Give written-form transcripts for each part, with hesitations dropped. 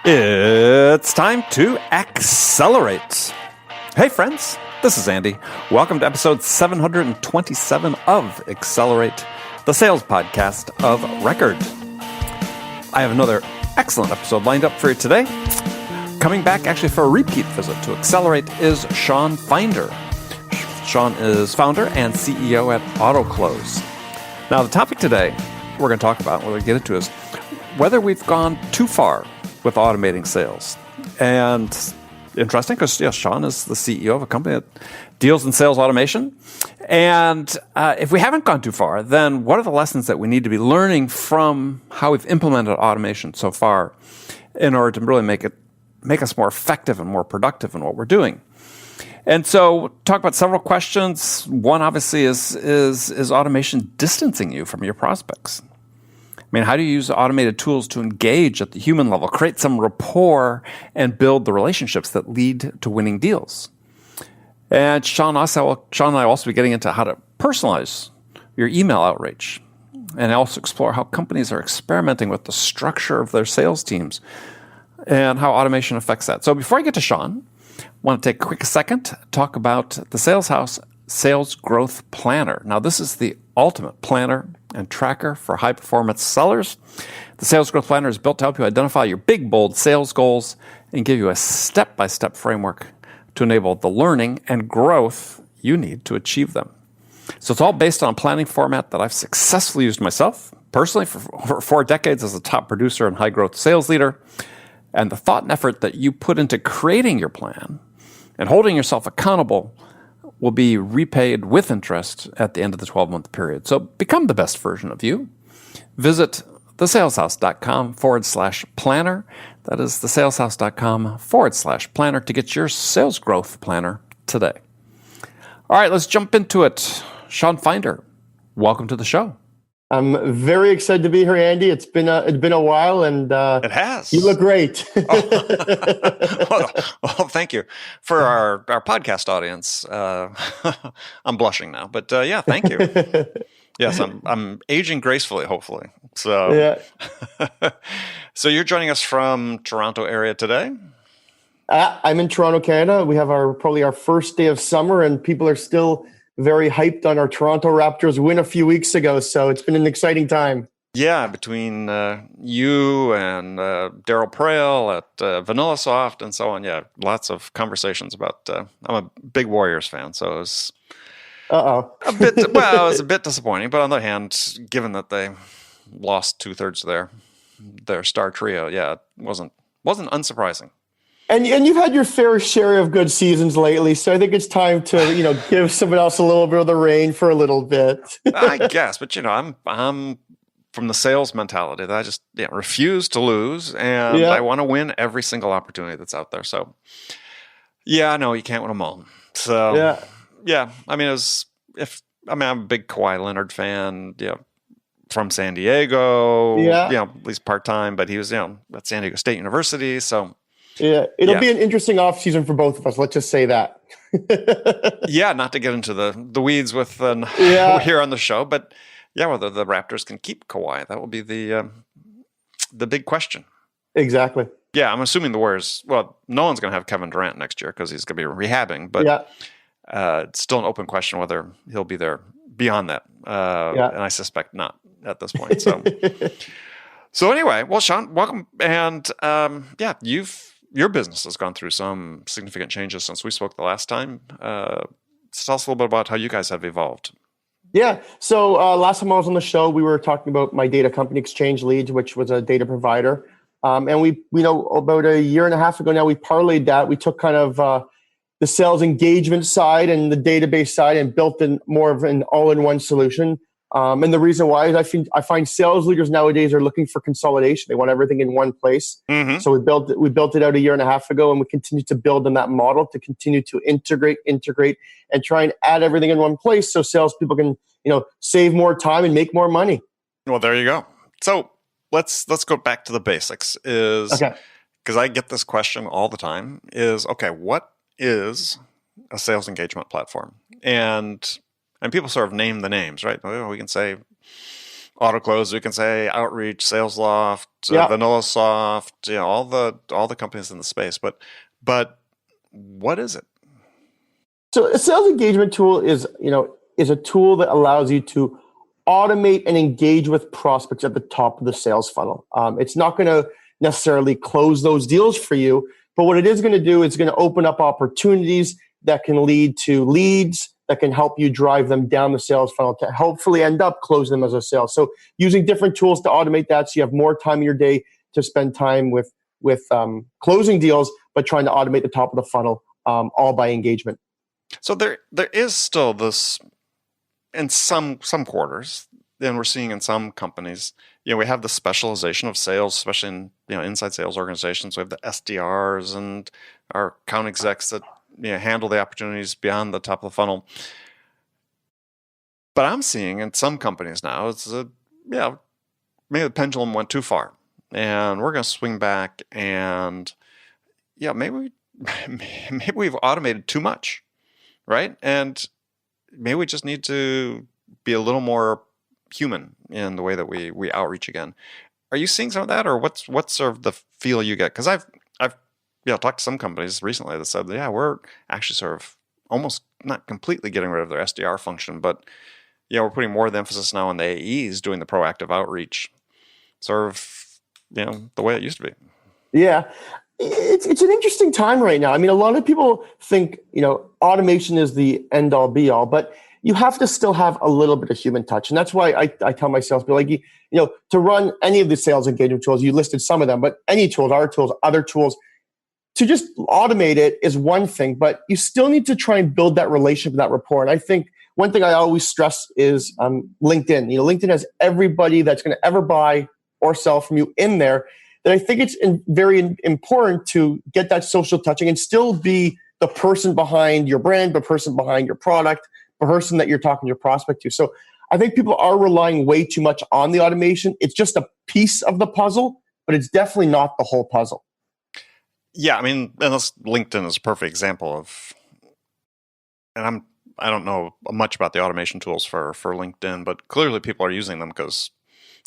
It's time to accelerate. Hey friends, this is Andy. Welcome to episode 727 of Accelerate, the sales podcast of record. I have another excellent episode lined up for you today. Coming back actually for a repeat visit to Accelerate is Shawn Finder. Shawn is founder and CEO at Autoklose. Now the topic today we're going to talk about, we're going to get into, is whether we've gone too far with automating sales. And interesting because Shawn is the CEO of a company that deals in sales automation. And if we haven't gone too far, then what are the lessons that we need to be learning from how we've implemented automation so far in order to really make us more effective and more productive in what we're doing? And so talk about several questions. One obviously is automation distancing you from your prospects? I mean, how do you use automated tools to engage at the human level, create some rapport, and build the relationships that lead to winning deals? And Shawn and I will also be getting into how to personalize your email outreach, and also explore how companies are experimenting with the structure of their sales teams and how automation affects that. So before I get to Shawn, I want to take a quick second to talk about the Sales House Sales Growth Planner. Now, this is the ultimate planner and tracker for high-performance sellers. The Sales Growth Planner is built to help you identify your big, bold sales goals and give you a step-by-step framework to enable the learning and growth you need to achieve them. So it's all based on a planning format that I've successfully used myself, personally, for over 4 decades as a top producer and high-growth sales leader. And the thought and effort that you put into creating your plan and holding yourself accountable will be repaid with interest at the end of the 12-month period. So become the best version of you. Visit thesaleshouse.com/planner. That is thesaleshouse.com/planner to get your sales growth planner today. All right, let's jump into it. Shawn Finder, welcome to the show. I'm very excited to be here, Andy. It's been a while, and it has. You look great. Well, thank you. For our podcast audience, I'm blushing now, but yeah, thank you. Yes, I'm aging gracefully, hopefully. So, yeah. So you're joining us from Toronto area today? I'm in Toronto, Canada. We have probably our first day of summer, and people are still very hyped on our Toronto Raptors win a few weeks ago. So it's been an exciting time. Yeah, between you and Daryl Prale at VanillaSoft and so on. Yeah, lots of conversations about. I'm a big Warriors fan, so it was it was a bit disappointing. But on the other hand, given that they lost 2/3 of their star trio, yeah, it wasn't unsurprising. And you've had your fair share of good seasons lately, so I think it's time to give someone else a little bit of the reign for a little bit. I guess, but I'm from the sales mentality that I just refuse to lose, and I want to win every single opportunity that's out there. So, yeah, no, you can't win them all. So, yeah, I mean, I'm a big Kawhi Leonard fan, from San Diego, at least part time, but he was at San Diego State University, so. Yeah, it'll be an interesting offseason for both of us. Let's just say that. Yeah, not to get into the weeds with here on the show, but whether the Raptors can keep Kawhi, that will be the big question. Exactly. Yeah, I'm assuming the Warriors. Well, no one's going to have Kevin Durant next year because he's going to be rehabbing. But it's still an open question whether he'll be there beyond that. And I suspect not at this point. So. So anyway, well, Shawn, welcome, and your business has gone through some significant changes since we spoke the last time. Tell us a little bit about how you guys have evolved. Yeah. So last time I was on the show, we were talking about my data company, Exchange Leads, which was a data provider. And we about a year and a half ago now, we parlayed that. We took kind of the sales engagement side and the database side and built in more of an all-in-one solution. And the reason why is I find sales leaders nowadays are looking for consolidation. They want everything in one place. Mm-hmm. So we built it out a year and a half ago, and we continue to build on that model to continue to integrate, and try and add everything in one place so salespeople can save more time and make more money. Well, there you go. So let's go back to the basics. Because I get this question all the time. What is a sales engagement platform? And people sort of name the names, right? We can say Autoklose, we can say Outreach, SalesLoft, VanillaSoft, all the companies in the space. But what is it? So a sales engagement tool is a tool that allows you to automate and engage with prospects at the top of the sales funnel. It's not going to necessarily close those deals for you, but what it is going to do is going to open up opportunities that can lead to leads that can help you drive them down the sales funnel to hopefully end up closing them as a sale. So using different tools to automate that, so you have more time in your day to spend time with closing deals, but trying to automate the top of the funnel, all by engagement. So there is still this in some quarters, and we're seeing in some companies, we have the specialization of sales, especially in inside sales organizations. We have the SDRs and our account execs that handle the opportunities beyond the top of the funnel. But I'm seeing in some companies now, maybe the pendulum went too far, and we're going to swing back, and maybe we've automated too much, right? And maybe we just need to be a little more human in the way that we outreach again. Are you seeing some of that, or what's sort of the feel you get? Because I've talked to some companies recently that said, we're actually sort of almost not completely getting rid of their SDR function, but we're putting more of the emphasis now on the AEs doing the proactive outreach, sort of the way it used to be. Yeah. It's an interesting time right now. I mean, a lot of people think, automation is the end all be all, but you have to still have a little bit of human touch. And that's why I tell my salespeople, to run any of the sales engagement tools, you listed some of them, but any tools, our tools, other tools, to just automate it is one thing, but you still need to try and build that relationship, that rapport. And I think one thing I always stress is LinkedIn. LinkedIn has everybody that's going to ever buy or sell from you in there. That I think it's very important to get that social touching and still be the person behind your brand, the person behind your product, the person that you're talking to your prospect to. So I think people are relying way too much on the automation. It's just a piece of the puzzle, but it's definitely not the whole puzzle. Yeah, I mean, and LinkedIn is a perfect example of, and I don't know much about the automation tools for LinkedIn, but clearly people are using them because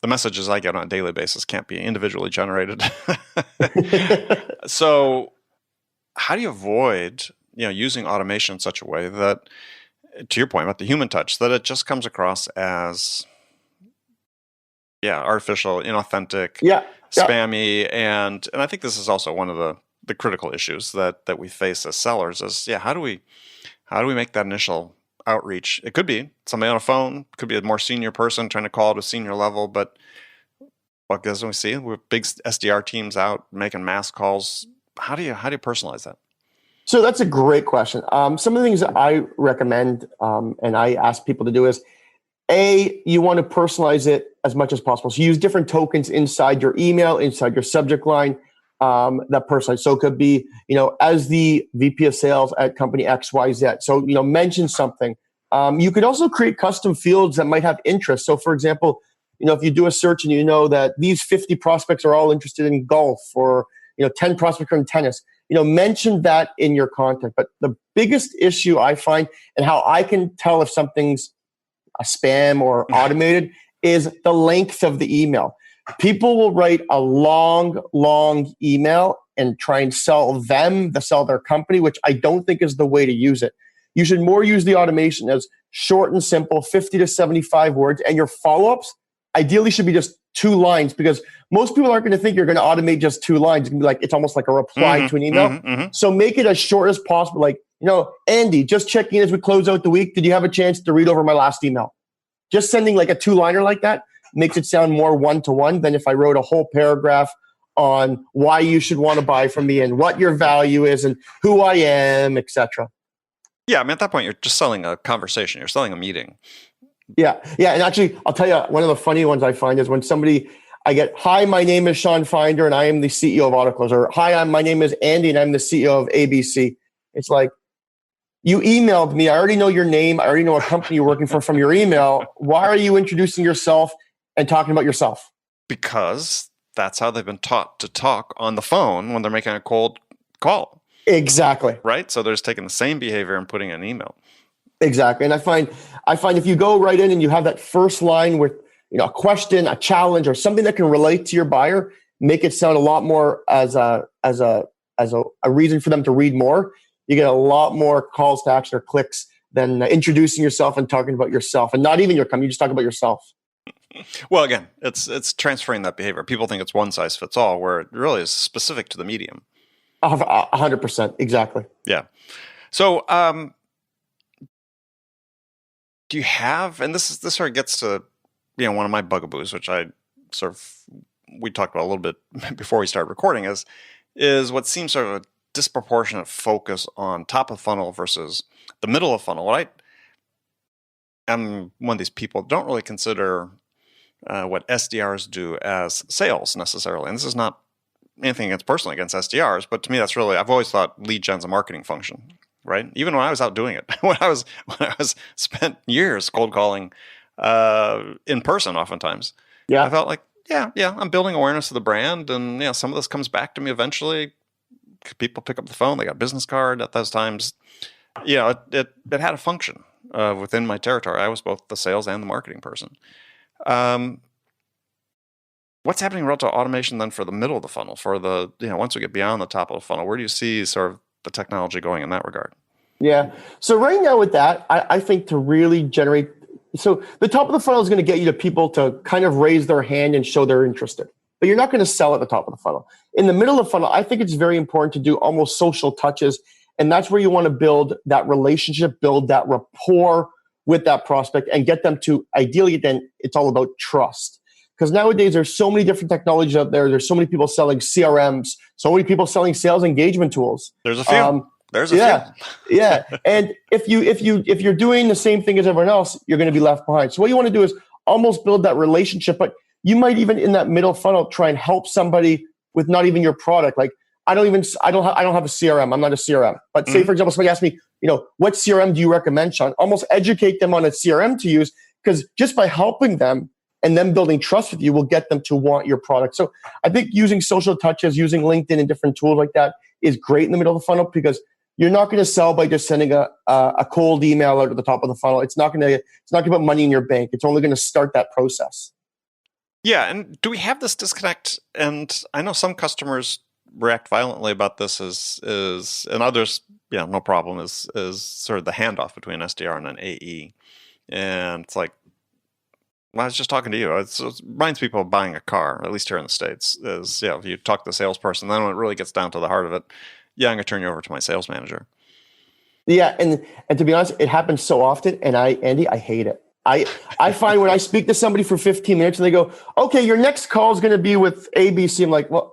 the messages I get on a daily basis can't be individually generated. So how do you avoid, using automation in such a way that, to your point about the human touch, that it just comes across as, artificial, inauthentic, spammy, and I think this is also one of the critical issues that we face as sellers is, how do we make that initial outreach? It could be somebody on a phone, could be a more senior person trying to call at a senior level, but what we see with big SDR teams out making mass calls, how do you personalize that? So that's a great question. Some of the things that I recommend and I ask people to do is, you want to personalize it as much as possible. So use different tokens inside your email, inside your subject line, that personalize. So it could be, as the VP of sales at company XYZ. So, mention something. You could also create custom fields that might have interest. So for example, if you do a search and you know that these 50 prospects are all interested in golf, or, 10 prospects are in tennis, mention that in your content. But the biggest issue I find, and how I can tell if something's a spam or automated, is the length of the email. People will write a long email and try and sell their company, which I don't think is the way to use it. You should more use the automation as short and simple, 50 to 75 words, and your follow-ups ideally should be just 2 lines, because most people aren't going to think you're going to automate just 2 lines. It's going to be like, it's almost like a reply to an email. So make it as short as possible. Like, Andy, just checking in as we close out the week. Did you have a chance to read over my last email? Just sending like a 2-liner like that makes it sound more one-to-one than if I wrote a whole paragraph on why you should want to buy from me and what your value is and who I am, etc. Yeah, I mean, at that point, you're just selling a conversation. You're selling a meeting. Yeah. And actually, I'll tell you, one of the funny ones I find is when I get, hi, my name is Shawn Finder and I am the CEO of Autoklose, or hi, my name is Andy and I'm the CEO of ABC. It's like, you emailed me. I already know your name. I already know what company you're working for from your email. Why are you introducing yourself and talking about yourself? Because that's how they've been taught to talk on the phone when they're making a cold call. Exactly. Right? So they're just taking the same behavior and putting in an email. Exactly. And I find if you go right in and you have that first line with, a question, a challenge, or something that can relate to your buyer, make it sound a lot more as a reason for them to read more. You get a lot more calls to action or clicks than introducing yourself and talking about yourself, and not even your company. You just talk about yourself. Well, again, it's transferring that behavior. People think it's one size fits all, where it really is specific to the medium. 100%, exactly. Yeah. So, do you have? And this sort of gets to one of my bugaboos, which we talked about a little bit before we started recording, is what seems sort of a disproportionate focus on top of funnel versus the middle of funnel. I'm one of these people who don't really consider what SDRs do as sales necessarily. And this is not anything personally against SDRs, but to me, that's really, I've always thought lead gen's a marketing function, right? Even when I was out doing it, when I was spent years cold calling in person oftentimes. Yeah. I felt like, yeah, I'm building awareness of the brand, and some of this comes back to me eventually. People pick up the phone, they got a business card at those times. It had a function within my territory. I was both the sales and the marketing person. What's happening relative to automation then for the middle of the funnel, for the, once we get beyond the top of the funnel, where do you see sort of the technology going in that regard? Yeah. So right now with that, I think to really generate, so the top of the funnel is going to get you to people to kind of raise their hand and show they're interested, but you're not going to sell at the top of the funnel. In the middle of the funnel, I think it's very important to do almost social touches. And that's where you want to build that relationship, build that rapport with that prospect, and get them to, ideally, then it's all about trust. Because nowadays there's so many different technologies out there. There's so many people selling CRMs, so many people selling sales engagement tools. There's a few. Few. Yeah. And if you're doing the same thing as everyone else, you're going to be left behind. So what you want to do is almost build that relationship, but you might even in that middle funnel try and help somebody with not even your product. Like I don't have a CRM. I'm not a CRM. But say for example, somebody asks me, what CRM do you recommend, Shawn? Almost educate them on a CRM to use, because just by helping them and them building trust with you will get them to want your product. So I think using social touches, using LinkedIn and different tools like that is great in the middle of the funnel, because you're not going to sell by just sending a cold email out at the top of the funnel. It's not going to put money in your bank. It's only going to start that process. Yeah, and do we have this disconnect? And I know some customers react violently about this, and others, no problem, is sort of the handoff between SDR and an AE. And it's like, well, I was just talking to you. It reminds people of buying a car, at least here in the States, is, if you talk to the salesperson, then when it really gets down to the heart of it, I'm going to turn you over to my sales manager. Yeah, and to be honest, it happens so often, and Andy, I hate it. I find when I speak to somebody for 15 minutes and they go, okay, your next call is going to be with ABC. I'm like, well,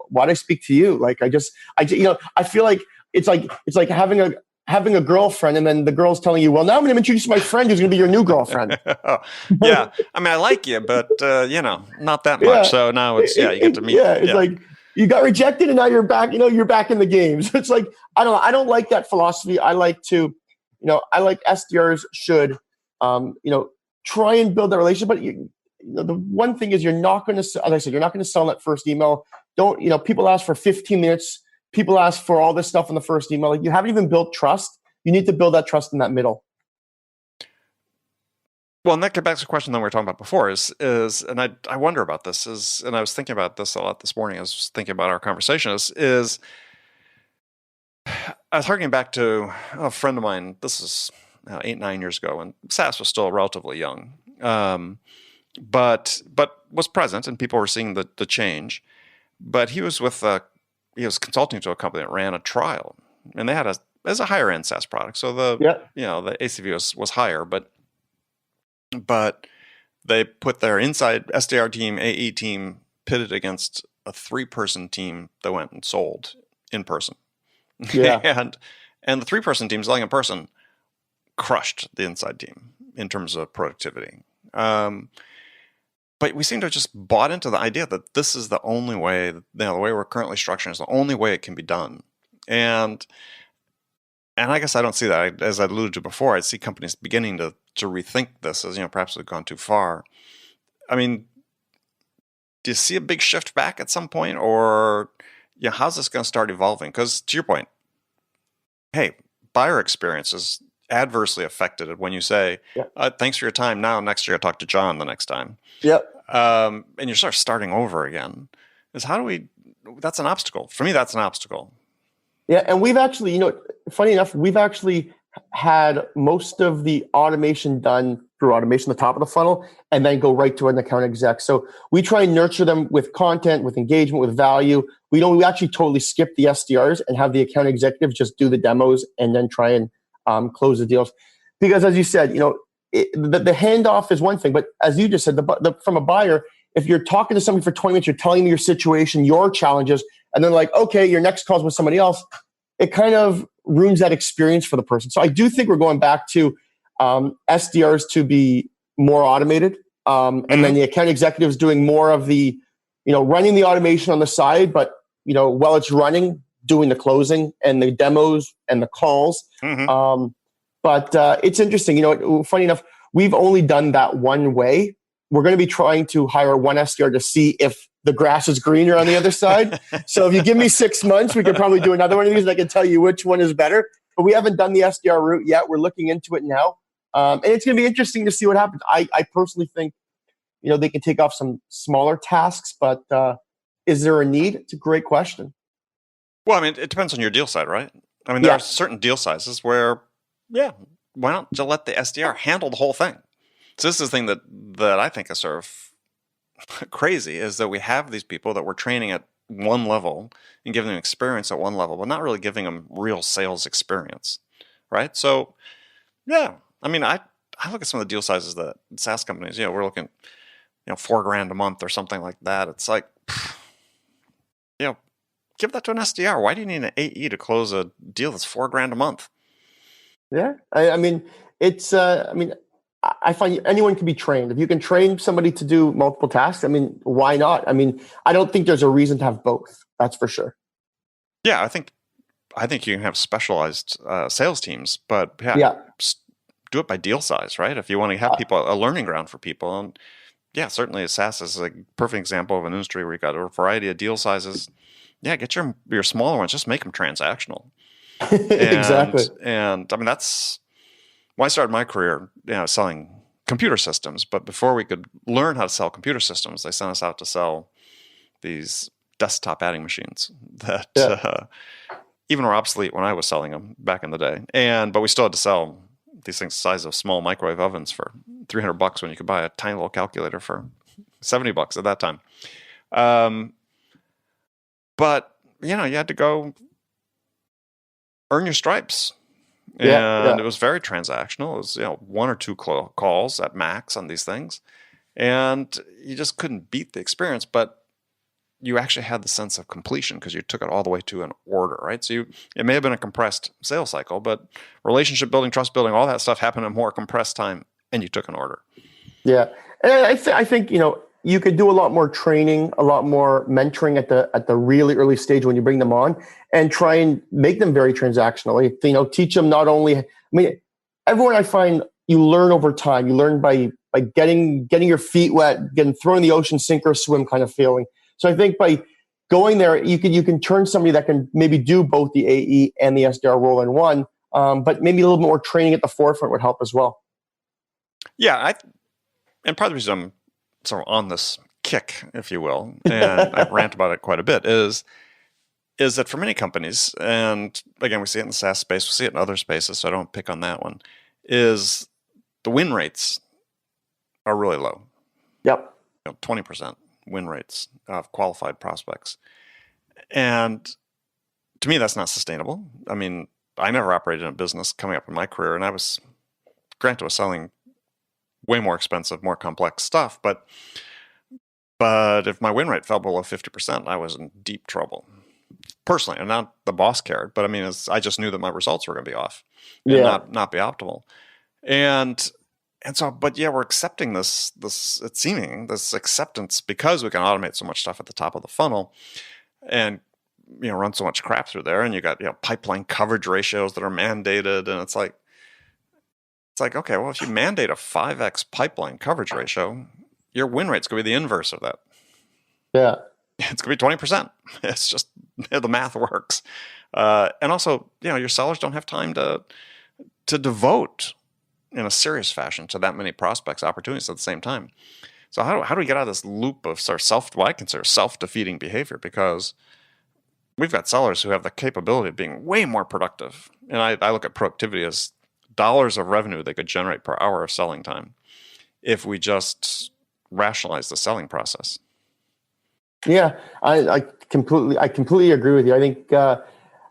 why'd I speak to you? Like, I feel like it's like having a girlfriend, and then the girl's telling you, well, now I'm going to introduce my friend who's going to be your new girlfriend. Yeah. I mean, I like you, but, not that much. Yeah. So now you get to meet. Yeah. It's like, you got rejected and now you're back, you're back in the game. So it's like, I don't like that philosophy. I like SDRs should, try and build that relationship. But the one thing is you're not going to, as I said, you're not going to sell that first email. People ask for 15 minutes. People ask for all this stuff in the first email. Like, you haven't even built trust. You need to build that trust in that middle. Well, and that gets back to the question that we were talking about before is, and I wonder about this and I was thinking about this a lot this morning. I was thinking about our conversation is I was harking back to a friend of mine. This is 8-9 years ago when SaaS was still relatively young, but was present and people were seeing the change. But he was he was consulting to a company that ran a trial, and they had as a higher end SaaS product. So the ACV was higher, but they put their inside SDR team, AE team, pitted against a 3-person team that went and sold in person. Yeah. and the 3-person team selling in person crushed the inside team in terms of productivity. But we seem to have just bought into the idea that this is the only way, the way we're currently structured is the only way it can be done. And I guess I don't see that. As I alluded to before, I see companies beginning to rethink this as, perhaps we've gone too far. I mean, do you see a big shift back at some point, or how's this going to start evolving? Because to your point, hey, buyer experience adversely affected when you say, Yeah. thanks for your time. Now, next year, I talk to John the next time. Yep. And you're sort of starting over again. Is how do we, that's an obstacle. For me, that's an obstacle. Yeah, and we've actually, funny enough, we've actually had most of the automation done through automation, the top of the funnel, and then go right to an account exec. So we try and nurture them with content, with engagement, with value. We actually totally skip the SDRs and have the account executives just do the demos and then try and close the deals. Because as you said, the handoff is one thing, but as you just said, from a buyer, if you're talking to somebody for 20 minutes, you're telling them your situation, your challenges, and then like, okay, your next call is with somebody else, it kind of ruins that experience for the person. So I do think we're going back to SDRs to be more automated, and then the account executives doing more of the, running the automation on the side, but while it's running, doing the closing and the demos and the calls. But it's interesting. Funny enough, we've only done that one way. We're going to be trying to hire one SDR to see if the grass is greener on the other side. So if you give me 6 months, we could probably do another one of these and I can tell you which one is better. But we haven't done the SDR route yet. We're looking into it now. And it's going to be interesting to see what happens. I personally think, they can take off some smaller tasks, but is there a need? It's a great question. Well, I mean, it depends on your deal size, right? I mean, there are certain deal sizes where, why not just let the SDR handle the whole thing? So this is the thing that I think is sort of crazy, is that we have these people that we're training at one level and giving them experience at one level, but not really giving them real sales experience, right? So, I mean, I look at some of the deal sizes that SaaS companies, we're looking, $4,000 a month or something like that. It's like, give that to an SDR. Why do you need an AE to close a deal that's $4,000 a month? Yeah, I mean, it's. I find anyone can be trained. If you can train somebody to do multiple tasks, I mean, why not? I mean, I don't think there's a reason to have both. That's for sure. Yeah, I think you can have specialized sales teams, but do it by deal size, right? If you want to have people, a learning ground for people, and certainly SaaS is a perfect example of an industry where you got a variety of deal sizes. Yeah, get your smaller ones, just make them transactional. Exactly. And I mean, that's when I started my career, selling computer systems. But before we could learn how to sell computer systems, they sent us out to sell these desktop adding machines that even were obsolete when I was selling them back in the day. But we still had to sell these things the size of small microwave ovens for $300 when you could buy a tiny little calculator for $70 at that time. But you had to go earn your stripes. And it was very transactional. It was, one or two calls at max on these things. And you just couldn't beat the experience, but you actually had the sense of completion because you took it all the way to an order, right? So it may have been a compressed sales cycle, but relationship building, trust building, all that stuff happened in more compressed time, and you took an order. Yeah. And I think, you could do a lot more training, a lot more mentoring at the really early stage when you bring them on, and try and make them very transactional. Teach them not only. Everyone I find you learn over time. You learn by getting your feet wet, getting thrown in the ocean, sink or swim kind of feeling. So I think by going there, you can turn somebody that can maybe do both the AE and the SDR role in one. But maybe a little more training at the forefront would help as well. Yeah, and part of the reason I'm sort of on this kick, if you will, and I rant about it quite a bit, is that for many companies, and again, we see it in the SaaS space, we see it in other spaces, so I don't pick on that one, is the win rates are really low. Yep. 20% win rates of qualified prospects. And to me, that's not sustainable. I mean, I never operated in a business coming up in my career, and I was selling way more expensive, more complex stuff. But if my win rate fell below 50%, I was in deep trouble. Personally, and not the boss cared, but I mean, I just knew that my results were going to be off and not be optimal. And so, but we're accepting this acceptance because we can automate so much stuff at the top of the funnel and, run so much crap through there. And you got, pipeline coverage ratios that are mandated. And it's like, okay, well, if you mandate a 5x pipeline coverage ratio, your win rate's going to be the inverse of that. Yeah. It's going to be 20%. It's just the math works. And also, your sellers don't have time to to devote in a serious fashion to that many prospects opportunities at the same time. So how do we get out of this loop of sort of what I consider self-defeating behavior? Because we've got sellers who have the capability of being way more productive. And I look at productivity as dollars of revenue they could generate per hour of selling time if we just rationalize the selling process. Yeah, I completely agree with you. I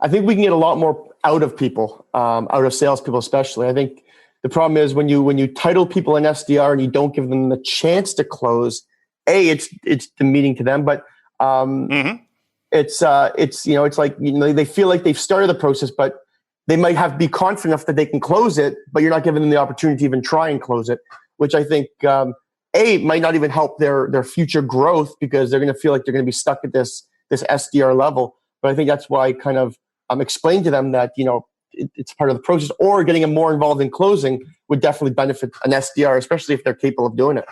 think we can get a lot more out of people, out of salespeople especially. I think the problem is when you title people an SDR and you don't give them the chance to close. It's demeaning to them, but it's like they feel like they've started the process, but they might be confident enough that they can close it, but you're not giving them the opportunity to even try and close it, which I think might not even help their future growth because they're going to feel like they're going to be stuck at this SDR level. But I think that's why I kind of explain to them that it's part of the process, or getting them more involved in closing would definitely benefit an SDR, especially if they're capable of doing it.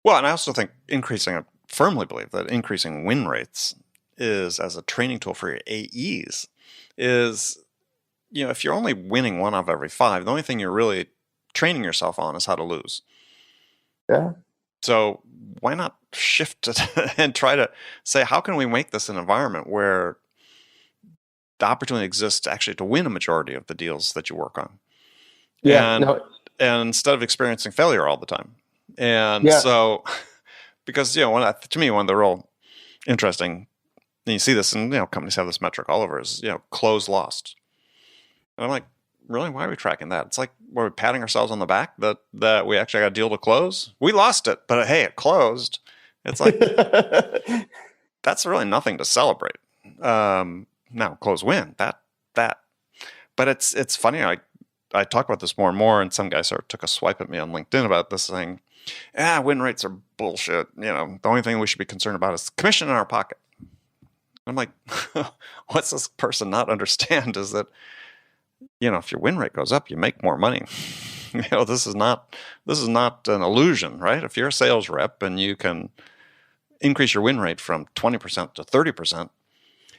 Well, and I also think I firmly believe that increasing win rates is, as a training tool for your AEs, is, if you're only winning 1 out of every 5, the only thing you're really training yourself on is how to lose. Yeah. So why not shift it and try to say, how can we make this an environment where the opportunity exists actually to win a majority of the deals that you work on? Yeah. And instead of experiencing failure all the time. And so, because, to me, one of the real interesting, and you see this, and companies have this metric all over, is, close lost. And I'm like, really? Why are we tracking that? It's like, we're patting ourselves on the back that we actually got a deal to close. We lost it, but hey, it closed. It's like, that's really nothing to celebrate. Now, close win, that. But it's funny, I talk about this more and more, and some guys sort of took a swipe at me on LinkedIn about this, saying, win rates are bullshit. The only thing we should be concerned about is commission in our pocket. I'm like, what's this person not understand is that, if your win rate goes up, you make more money. This is not an illusion, right? If you're a sales rep and you can increase your win rate from 20% to 30%,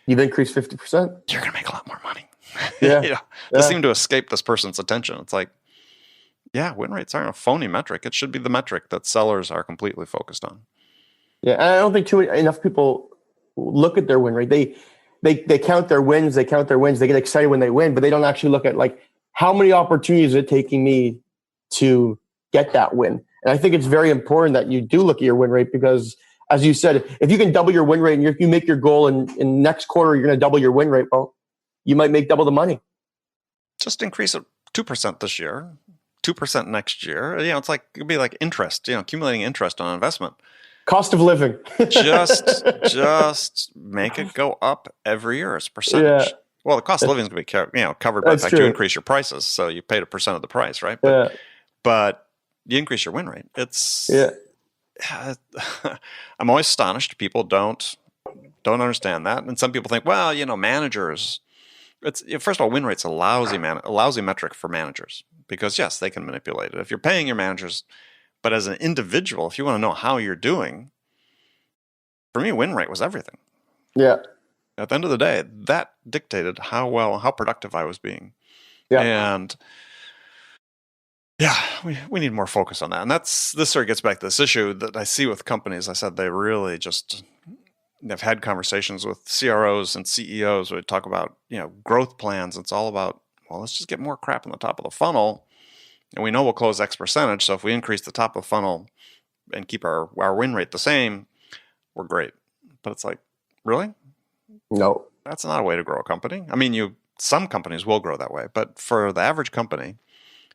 you've increased 50%. You're going to make a lot more money. Yeah. This seemed to escape this person's attention. It's like, win rates aren't a phony metric. It should be the metric that sellers are completely focused on. Yeah, and I don't think enough people look at their win rate. They count their wins. They get excited when they win, but they don't actually look at, like, how many opportunities is it taking me to get that win. And I think it's very important that you do look at your win rate because, as you said, if you can double your win rate and if you make your goal in next quarter, you're going to double your win rate, well, you might make double the money. Just increase it 2% this year, 2% next year. It's like, it'd be like interest, accumulating interest on investment. Cost of living. just make it go up every year as a percentage. Yeah. Well, the cost of living is going to be covered by the fact you increase your prices, so you paid 1% of the price, right? But you increase your win rate. I'm always astonished people don't understand that, and some people think, well, managers. First of all, win rate's a lousy metric for managers because yes, they can manipulate it. If you're paying your managers, but as an individual, if you want to know how you're doing, for me, win rate was everything. Yeah. At the end of the day, that dictated how productive I was being. Yeah. And we need more focus on that. And this sort of gets back to this issue that I see with companies. I said they really they've had conversations with CROs and CEOs where they talk about, growth plans. It's all about, well, let's just get more crap in the top of the funnel. And we know we'll close X percentage. So if we increase the top of the funnel and keep our win rate the same, we're great. But it's like, really? No. That's not a way to grow a company. I mean, some companies will grow that way. But for the average company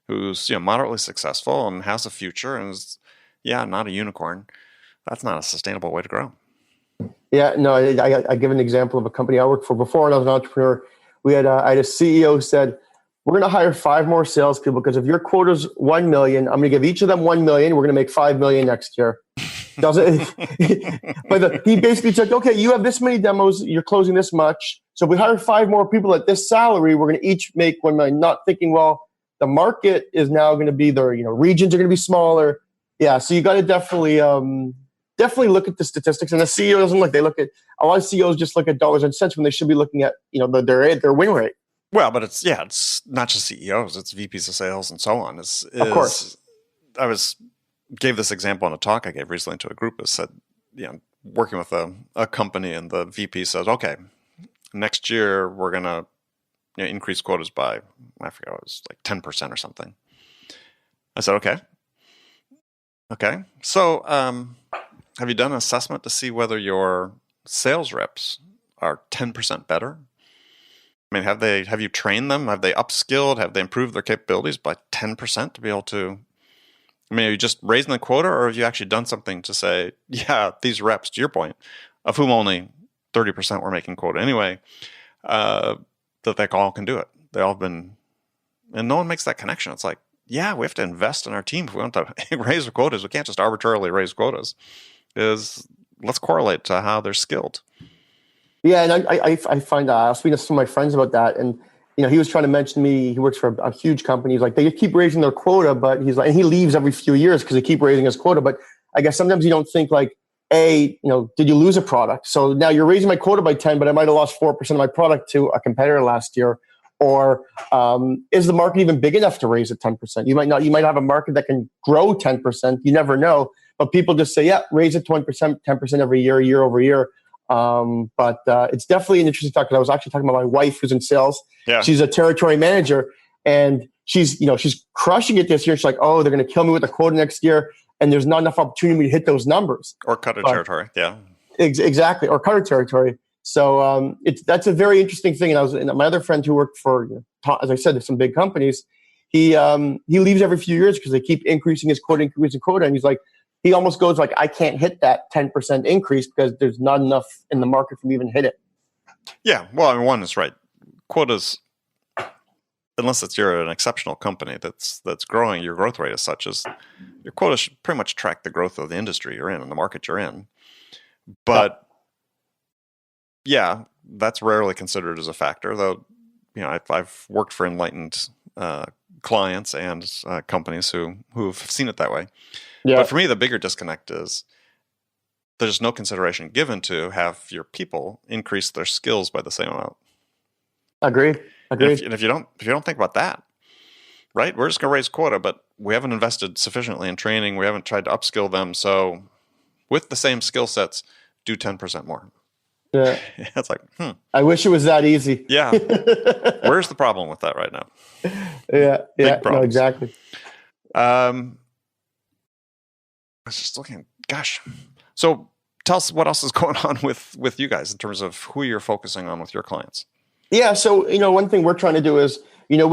who's moderately successful and has a future and is, not a unicorn, that's not a sustainable way to grow. Yeah, no, I give an example of a company I worked for before when I was an entrepreneur. I had a CEO who said, we're going to hire 5 more salespeople because if your quota's 1 million, I'm going to give each of them 1 million. We're going to make 5 million next year. But he basically said, okay, you have this many demos, you're closing this much. So if we hire 5 more people at this salary, we're going to each make 1 million. Not thinking, well, the market is now going to be regions are going to be smaller. Yeah, so you got to definitely look at the statistics. And the CEO doesn't look. A lot of CEOs just look at dollars and cents when they should be looking at their win rate. Well, but it's not just CEOs, it's VPs of sales and so on. Of course. I gave this example in a talk I gave recently to a group that said, working with a company, and the VP says, okay, next year we're going to increase quotas by, I forget, it was like 10% or something. I said, okay. So have you done an assessment to see whether your sales reps are 10% better? I mean, have you trained them? Have they upskilled? Have they improved their capabilities by 10% to be able to? I mean, are you just raising the quota, or have you actually done something to say, yeah, these reps, to your point, of whom only 30% were making quota anyway, that they all can do it. They all have been, and no one makes that connection. It's like, yeah, we have to invest in our team if we want to raise our quotas. We can't just arbitrarily raise quotas. Let's correlate to how they're skilled. Yeah, and I find I was speaking to some of my friends about that, and he was trying to mention to me, he works for a huge company. He's like, they keep raising their quota, but he's like, and he leaves every few years because they keep raising his quota. But I guess sometimes you don't think like, did you lose a product? So now you're raising my quota by 10, but I might have lost 4% of my product to a competitor last year. Or is the market even big enough to raise it 10%? You might have a market that can grow 10%. You never know. But people just say, yeah, raise it 10% every year over year. But it's definitely an interesting talk, because I was actually talking about my wife who's in sales. Yeah. She's a territory manager, and she's crushing it this year. She's like, oh, they're going to kill me with a quota next year, and there's not enough opportunity to hit those numbers. Or cut a territory, yeah. Exactly, or cut a territory. So that's a very interesting thing. And my other friend who worked for, as I said, there's some big companies. He leaves every few years because they keep increasing his quota, and he's like, he almost goes like, I can't hit that 10% increase because there's not enough in the market for me to even hit it. Yeah, well, I mean, one is right. Quotas, unless you're an exceptional company that's growing, your growth rate is such as your quota should pretty much track the growth of the industry you're in and the market you're in. But yeah, that's rarely considered as a factor, though. I've worked for enlightened clients and companies who've seen it that way. Yeah. But for me, the bigger disconnect is there's no consideration given to have your people increase their skills by the same amount. Agreed. And if you don't think about that, right? We're just going to raise quota, but we haven't invested sufficiently in training. We haven't tried to upskill them. So with the same skill sets, do 10% more. Yeah. It's like, I wish it was that easy. Yeah. Where's the problem with that right now? Yeah. No, exactly. I was just looking, gosh. So tell us what else is going on with you guys in terms of who you're focusing on with your clients. Yeah. So, one thing we're trying to do is, we know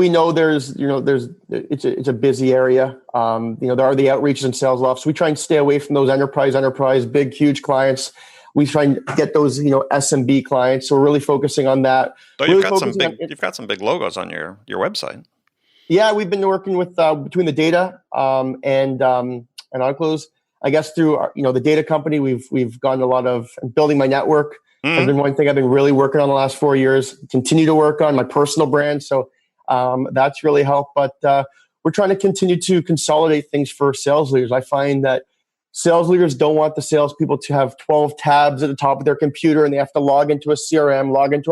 it's a busy area. There are the outreaches and sales lofts. We try and stay away from those enterprise, big, huge clients. We try and get those, SMB clients. So we're really focusing on that. Though you've got some big logos on your website. Yeah, we've been working with between the data and Autoklose. I guess through the data company, we've gotten a lot of building my network. Has been one thing I've been really working on the last 4 years. Continue to work on my personal brand, so that's really helped. But we're trying to continue to consolidate things for sales leaders. I find that sales leaders don't want the salespeople to have 12 tabs at the top of their computer, and they have to log into a CRM, log into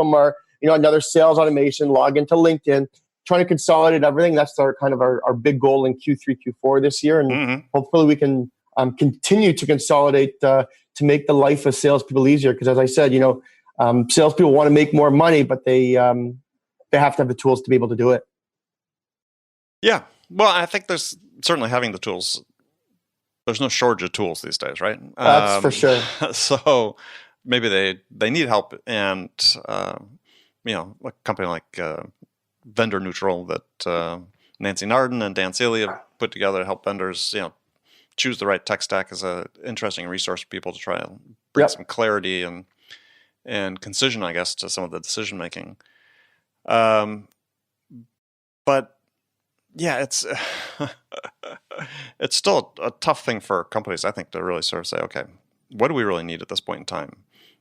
another sales automation, log into LinkedIn. Trying to consolidate everything. That's our big goal in Q3, Q4 this year, and hopefully we can continue to consolidate to make the life of salespeople easier. Because as I said, salespeople want to make more money, but they have to have the tools to be able to do it. Yeah, well, I think there's certainly having the tools. There's no shortage of tools these days, right? That's for sure. So maybe they need help, and a company like Vendor Neutral that Nancy Narden and Dan Seeley have put together to help vendors, choose the right tech stack is an interesting resource for people to try and bring some clarity and concision, I guess, to some of the decision making. But yeah, it's it's still a tough thing for companies, I think, to really sort of say, okay, what do we really need at this point in time?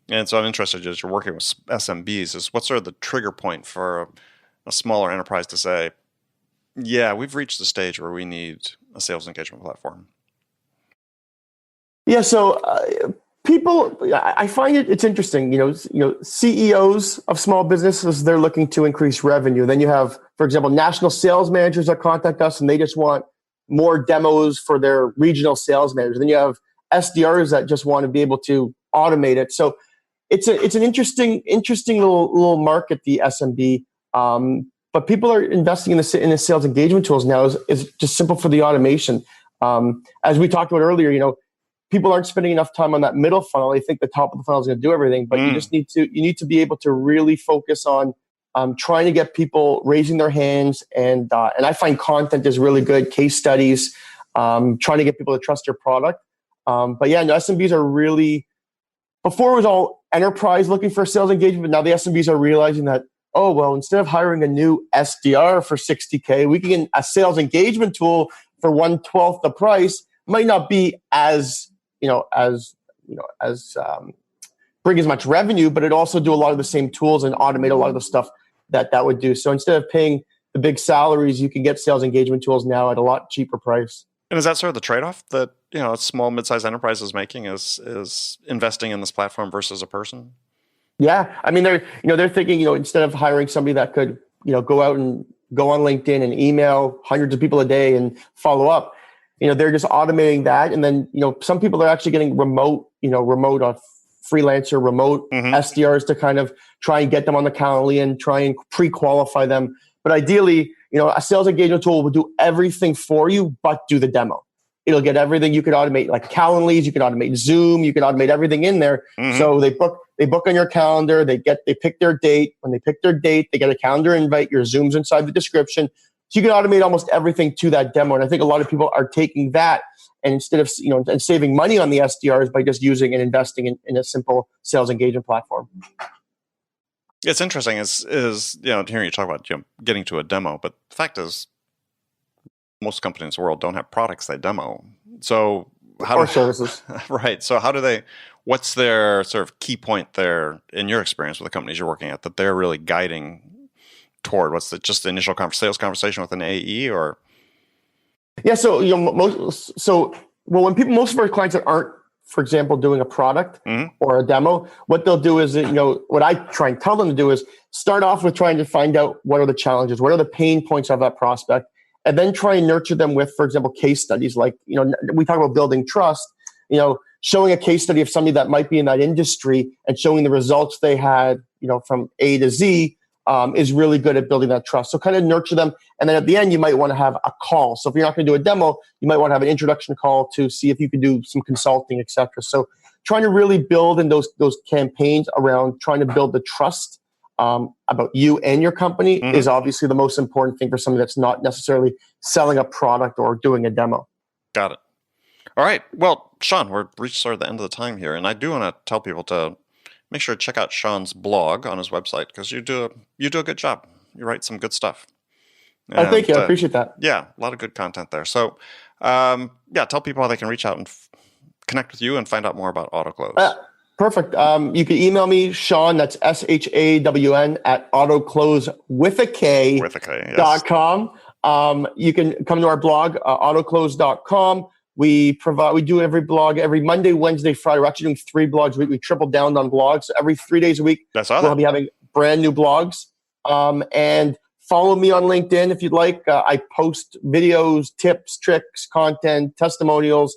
And so I'm interested, as you're working with SMBs, is what's sort of the trigger point for a smaller enterprise to say, yeah, we've reached the stage where we need a sales engagement platform? Yeah, so People, I find it's interesting. CEOs of small businesses, they're looking to increase revenue. Then you have, for example, national sales managers that contact us and they just want more demos for their regional sales managers. Then you have SDRs that just want to be able to automate it. So it's an interesting little market, the SMB. But people are investing in the sales engagement tools now is just simple for the automation. As we talked about earlier, people aren't spending enough time on that middle funnel. They think the top of the funnel is going to do everything, but you need to be able to really focus on trying to get people raising their hands. And I find content is really good, case studies, trying to get people to trust your product. But yeah, SMBs are really, before it was all enterprise looking for sales engagement, but now the SMBs are realizing that, oh, well, instead of hiring a new SDR for $60K, we can get a sales engagement tool for 1/12 the price. Might not be as bring as much revenue, but it also do a lot of the same tools and automate a lot of the stuff that would do. So instead of paying the big salaries, you can get sales engagement tools now at a lot cheaper price. And is that sort of the trade-off that a small, mid-sized enterprise is making is investing in this platform versus a person? Yeah, I mean they're thinking instead of hiring somebody that could go out and go on LinkedIn and email hundreds of people a day and follow up. They're just automating that, and then some people are actually getting remote freelancer, remote SDRs to kind of try and get them on the Calendly and try and pre-qualify them. But ideally, a sales engagement tool will do everything for you, but do the demo. It'll get everything. You could automate like Calendly, you can automate Zoom, you can automate everything in there. So they book on your calendar. They pick their date. When they pick their date, they get a calendar invite. Your Zoom's inside the description. So you can automate almost everything to that demo. And I think a lot of people are taking that and instead of and saving money on the SDRs by just using and investing in a simple sales engagement platform. It's interesting is hearing you talk about getting to a demo, but the fact is most companies in the world don't have products they demo. So services. Right. So what's their sort of key point there in your experience with the companies you're working at that they're really guiding toward? What's just the initial sales conversation with an AE or? Yeah. So, most of our clients that aren't, for example, doing a product or a demo, what they'll do is, what I try and tell them to do is start off with trying to find out what are the challenges, what are the pain points of that prospect, and then try and nurture them with, for example, case studies. Like, we talk about building trust, showing a case study of somebody that might be in that industry and showing the results they had, from A to Z, is really good at building that trust. So kind of nurture them. And then at the end, you might want to have a call. So if you're not going to do a demo, you might want to have an introduction call to see if you can do some consulting, et cetera. So trying to really build in those campaigns around trying to build the trust about you and your company is obviously the most important thing for somebody that's not necessarily selling a product or doing a demo. Got it. All right. Well, Shawn, we're reached sort of the end of the time here. And I do want to tell people to make sure to check out Shawn's blog on his website because you do a good job. You write some good stuff. And, thank you. I appreciate that. Yeah, a lot of good content there. So, tell people how they can reach out and connect with you and find out more about Autoklose. Perfect. You can email me, Shawn, that's SHAWN at Autoklose with a K. With a K, yes. .com. You can come to our blog, autoklose.com. We do every blog every Monday, Wednesday, Friday. We're actually doing 3 blogs a week. We tripled down on blogs. So every 3 days a week, we'll be having brand new blogs. And follow me on LinkedIn if you'd like. I post videos, tips, tricks, content, testimonials,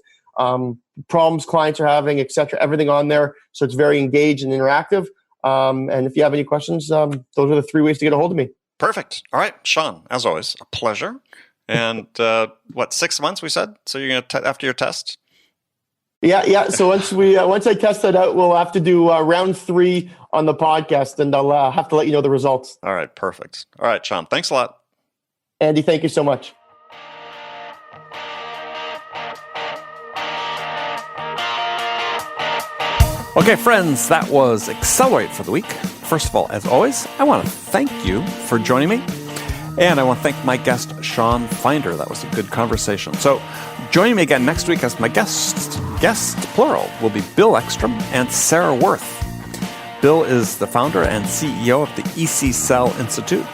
problems clients are having, etc. Everything on there. So it's very engaged and interactive. And if you have any questions, those are the 3 ways to get a hold of me. Perfect. All right, Shawn, as always, a pleasure. And 6 months we said? So you're going to after your test? Yeah. So once I test that out, we'll have to do round 3 on the podcast, and I'll have to let you know the results. All right, perfect. All right, Shawn, thanks a lot. Andy, thank you so much. Okay, friends, that was Accelerate for the week. First of all, as always, I want to thank you for joining me. And I want to thank my guest, Shawn Finder. That was a good conversation. So joining me again next week as my guest plural, will be Bill Ekstrom and Sarah Worth. Bill is the founder and CEO of the EC Cell Institute.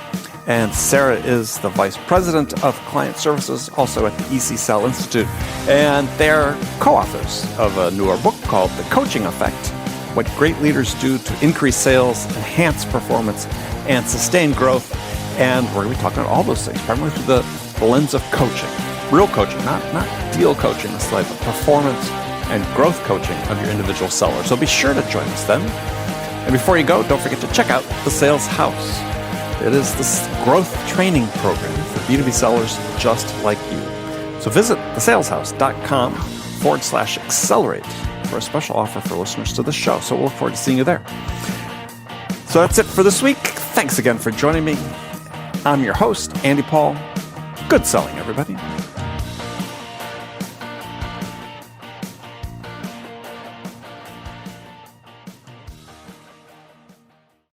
And Sarah is the Vice President of Client Services, also at the EC Cell Institute. And they're co-authors of a newer book called The Coaching Effect: What Great Leaders Do to Increase Sales, Enhance Performance, and Sustain Growth. And we're going to be talking about all those things, primarily through the lens of coaching. Real coaching, not deal coaching, this like performance and growth coaching of your individual seller. So be sure to join us then. And before you go, don't forget to check out The Sales House. It is this growth training program for B2B sellers just like you. So visit thesaleshouse.com/accelerate for a special offer for listeners to the show. So we'll look forward to seeing you there. So that's it for this week. Thanks again for joining me. I'm your host, Andy Paul. Good selling, everybody.